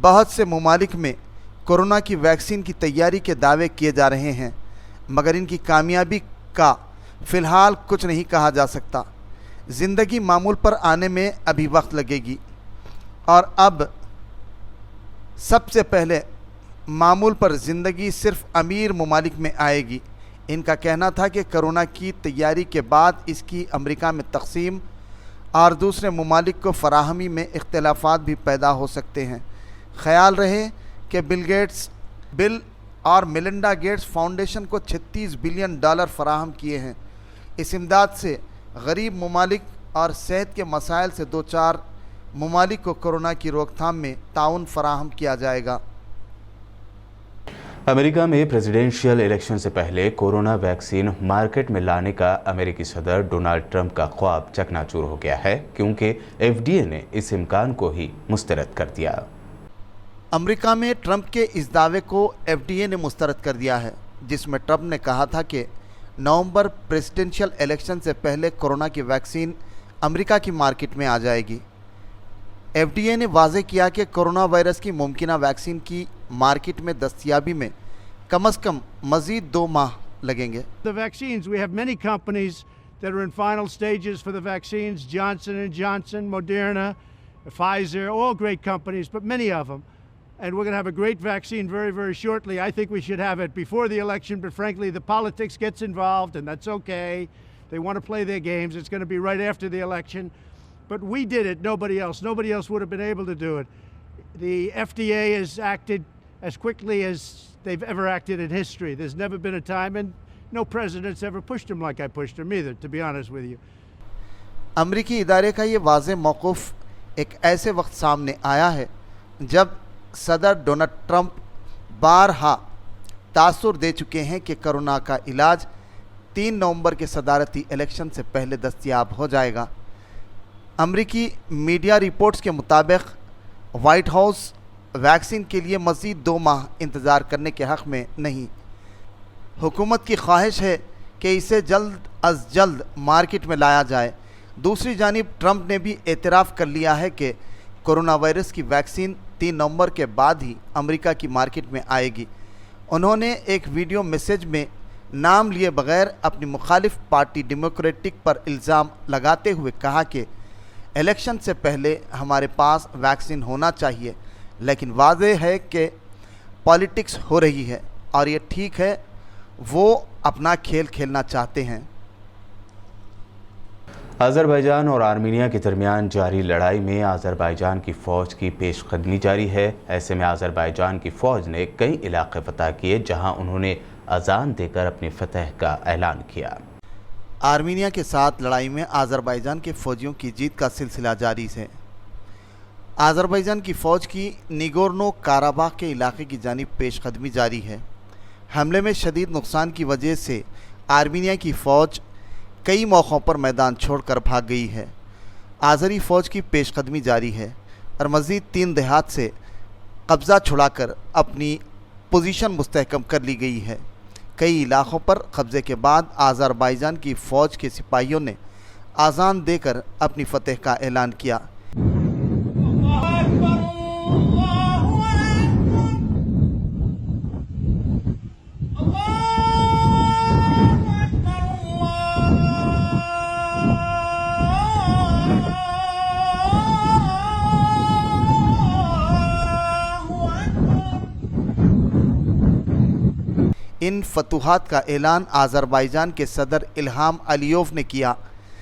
بہت سے ممالک میں کورونا کی ویکسین کی تیاری کے دعوے کیے جا رہے ہیں، مگر ان کی کامیابی کا فی الحال کچھ نہیں کہا جا سکتا۔ زندگی معمول پر آنے میں ابھی وقت لگے گی، اور اب سب سے پہلے معمول پر زندگی صرف امیر ممالک میں آئے گی۔ ان کا کہنا تھا کہ کرونا کی تیاری کے بعد اس کی امریکہ میں تقسیم اور دوسرے ممالک کو فراہمی میں اختلافات بھی پیدا ہو سکتے ہیں۔ خیال رہے کہ بل اور میلنڈا گیٹس فاؤنڈیشن کو $36 بلین فراہم کیے ہیں۔ اس امداد سے غریب ممالک اور صحت کے مسائل سے دوچار ممالک کو کورونا کی روک تھام میں تعاون فراہم کیا جائے گا۔ امریکہ میں پریزیڈنشیل الیکشن سے پہلے کورونا ویکسین مارکیٹ میں لانے کا امریکی صدر ڈونلڈ ٹرمپ کا خواب چکنا چور ہو گیا ہے، کیونکہ FDA نے اس امکان کو ہی مسترد کر دیا۔ امریکہ میں ٹرمپ کے اس دعوے کو FDA نے مسترد کر دیا ہے، جس میں ٹرمپ نے کہا تھا کہ نومبر پریزیڈنشیل الیکشن سے پہلے کورونا کی ویکسین امریکہ کی مارکیٹ میں آ جائے گی۔ FDA نے واضح کیا کہ کورونا وائرس کی ممکنہ ویکسین کی مارکیٹ میں دستیابی میں کم از کم مزید 2 ماہ لگیں گے۔ The vaccines, we have many companies that are in final stages for the vaccines, Johnson & Johnson, Moderna, Pfizer, all great companies, but many of them. And we're going to have a great vaccine very, very shortly. I think we should have it before the election, but frankly, the politics gets involved, and that's okay. They want to play their games. It's going to be right after the election. But we did it, nobody else. Nobody else would have been able to do it. The FDA has acted as quickly as they've ever acted in history. There's never been a time, and no president's ever pushed them like I pushed them either, to be honest with you. امریکی ادارے کا یہ واضح موقف ایک ایسے وقت سامنے آیا ہے جب صدر ڈونلڈ ٹرمپ بارہا تاثر دے چکے ہیں کہ کورونا کا علاج 3 نومبر کے صدارتی الیکشن سے پہلے دستیاب ہو جائے گا۔ امریکی میڈیا رپورٹس کے مطابق وائٹ ہاؤس ویکسین کے لیے مزید 2 ماہ انتظار کرنے کے حق میں نہیں۔ حکومت کی خواہش ہے کہ اسے جلد از جلد مارکیٹ میں لایا جائے۔ دوسری جانب ٹرمپ نے بھی اعتراف کر لیا ہے کہ کورونا وائرس کی ویکسین 3 نومبر کے بعد ہی امریکہ کی مارکیٹ میں آئے گی۔ انہوں نے ایک ویڈیو میسیج میں نام لیے بغیر اپنی مخالف پارٹی ڈیموکریٹک پر الزام لگاتے ہوئے کہا کہ الیکشن سے پہلے ہمارے پاس ویکسین ہونا چاہیے، لیکن واضح ہے کہ پالیٹکس ہو رہی ہے اور یہ ٹھیک ہے، وہ اپنا کھیل کھیلنا چاہتے ہیں۔ آذربائیجان اور آرمینیا کے درمیان جاری لڑائی میں آذربائیجان کی فوج کی پیش قدمی جاری ہے۔ ایسے میں آذربائیجان کی فوج نے کئی علاقے فتح کیے جہاں انہوں نے اذان دے کر اپنی فتح کا اعلان کیا۔ آرمینیا کے ساتھ لڑائی میں آذربائیجان کے فوجیوں کی جیت کا سلسلہ جاری ہے۔ آذربائیجان کی فوج کی نیگورنو کاراباخ کے علاقے کی جانب پیش قدمی جاری ہے۔ حملے میں شدید نقصان کی وجہ سے آرمینیا کی فوج کئی موقعوں پر میدان چھوڑ کر بھاگ گئی ہے۔ آذری فوج کی پیش قدمی جاری ہے اور مزید 3 دیہات سے قبضہ چھڑا کر اپنی پوزیشن مستحکم کر لی گئی ہے۔ کئی علاقوں پر قبضے کے بعد آذربائیجان کی فوج کے سپاہیوں نے اذان دے کر اپنی فتح کا اعلان کیا۔ ان فتوحات کا اعلان آذربائیجان کے صدر الہام علیوف نے کیا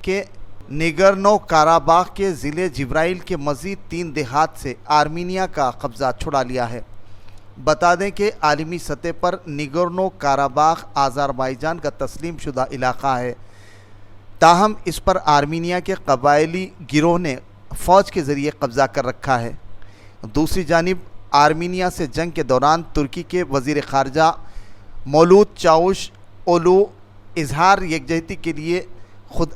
کہ نیگورنو کاراباخ کے ضلع جبرائیل کے مزید 3 دیہات سے آرمینیا کا قبضہ چھڑا لیا ہے۔ بتا دیں کہ عالمی سطح پر نیگورنو کاراباخ آذربائیجان کا تسلیم شدہ علاقہ ہے، تاہم اس پر آرمینیا کے قبائلی گروہ نے فوج کے ذریعے قبضہ کر رکھا ہے۔ دوسری جانب آرمینیا سے جنگ کے دوران ترکی کے وزیر خارجہ مولود چاوش اولو اظہار یکجہتی کے لیے خود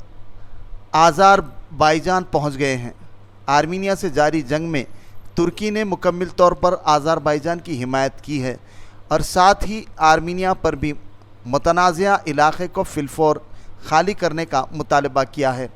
آذربائیجان پہنچ گئے ہیں۔ آرمینیا سے جاری جنگ میں ترکی نے مکمل طور پر آذربائیجان کی حمایت کی ہے اور ساتھ ہی آرمینیا پر بھی متنازعہ علاقے کو فی الفور خالی کرنے کا مطالبہ کیا ہے۔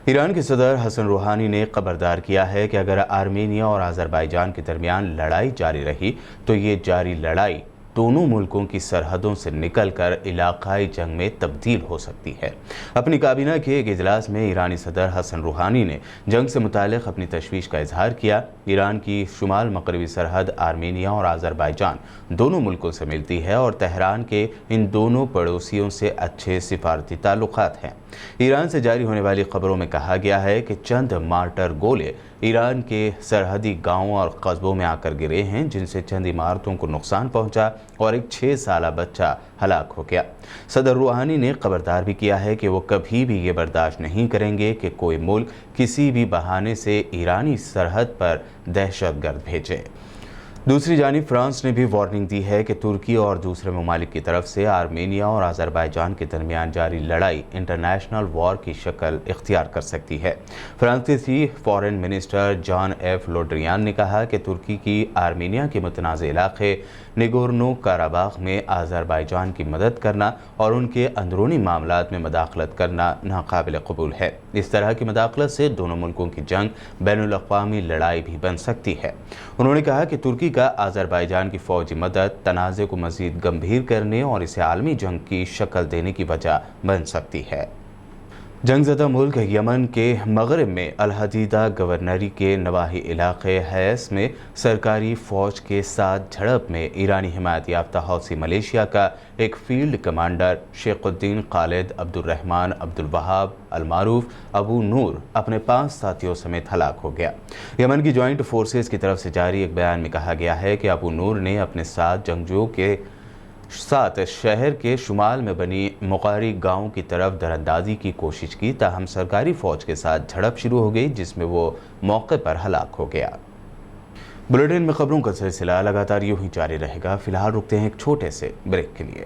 ایران کے صدر حسن روحانی نے خبردار کیا ہے کہ اگر آرمینیا اور آذربائیجان کے درمیان لڑائی جاری رہی تو یہ جاری لڑائی دونوں ملکوں کی سرحدوں سے نکل کر علاقائی جنگ میں تبدیل ہو سکتی ہے۔ اپنی کابینہ کے ایک اجلاس میں ایرانی صدر حسن روحانی نے جنگ سے متعلق اپنی تشویش کا اظہار کیا۔ ایران کی شمال مغربی سرحد آرمینیا اور آذربائیجان دونوں ملکوں سے ملتی ہے اور تہران کے ان دونوں پڑوسیوں سے اچھے سفارتی تعلقات ہیں۔ ایران سے جاری ہونے والی خبروں میں کہا گیا ہے کہ چند مارٹر گولے ایران کے سرحدی گاؤں اور قصبوں میں آ کر گرے ہیں، جن سے چند عمارتوں کو نقصان پہنچا اور ایک 6 سالہ بچہ ہلاک ہو گیا۔ صدر روحانی نے خبردار بھی کیا ہے کہ وہ کبھی بھی یہ برداشت نہیں کریں گے کہ کوئی ملک کسی بھی بہانے سے ایرانی سرحد پر دہشت گرد بھیجے۔ دوسری جانب فرانس نے بھی وارننگ دی ہے کہ ترکی اور دوسرے ممالک کی طرف سے آرمینیا اور آذربائیجان کے درمیان جاری لڑائی انٹرنیشنل وار کی شکل اختیار کر سکتی ہے۔ فرانسیسی فارن منسٹر جان ایف لوڈریان نے کہا کہ ترکی کی آرمینیا کے متنازع علاقے نگورنو کاراباخ میں آذربائیجان کی مدد کرنا اور ان کے اندرونی معاملات میں مداخلت کرنا ناقابل قبول ہے۔ اس طرح کی مداخلت سے دونوں ملکوں کی جنگ بین الاقوامی لڑائی بھی بن سکتی ہے۔ انہوں نے کہا کہ ترکی کا آذربائیجان کی فوجی مدد تنازع کو مزید گمبھیر کرنے اور اسے عالمی جنگ کی شکل دینے کی وجہ بن سکتی ہے۔ جنگ زدہ ملک یمن کے مغرب میں الحدیدہ گورنری کے نواحی علاقے حیث میں سرکاری فوج کے ساتھ جھڑپ میں ایرانی حمایت یافتہ حوثی ملیشیا کا ایک فیلڈ کمانڈر شیخ الدین خالد عبد الرحمن عبد الوہاب المعروف ابو نور اپنے 5 ساتھیوں سمیت ہلاک ہو گیا۔ یمن کی جوائنٹ فورسز کی طرف سے جاری ایک بیان میں کہا گیا ہے کہ ابو نور نے اپنے ساتھ جنگجوؤں کے ساتھ شہر کے شمال میں بنی مقاری گاؤں کی طرف دراندازی کی کوشش کی، تاہم سرکاری فوج کے ساتھ جھڑپ شروع ہو گئی جس میں وہ موقع پر ہلاک ہو گیا۔ بلیٹن میں خبروں کا سلسلہ لگاتار یوں ہی جاری رہے گا۔ فی الحال رکتے ہیں ایک چھوٹے سے بریک کے لیے۔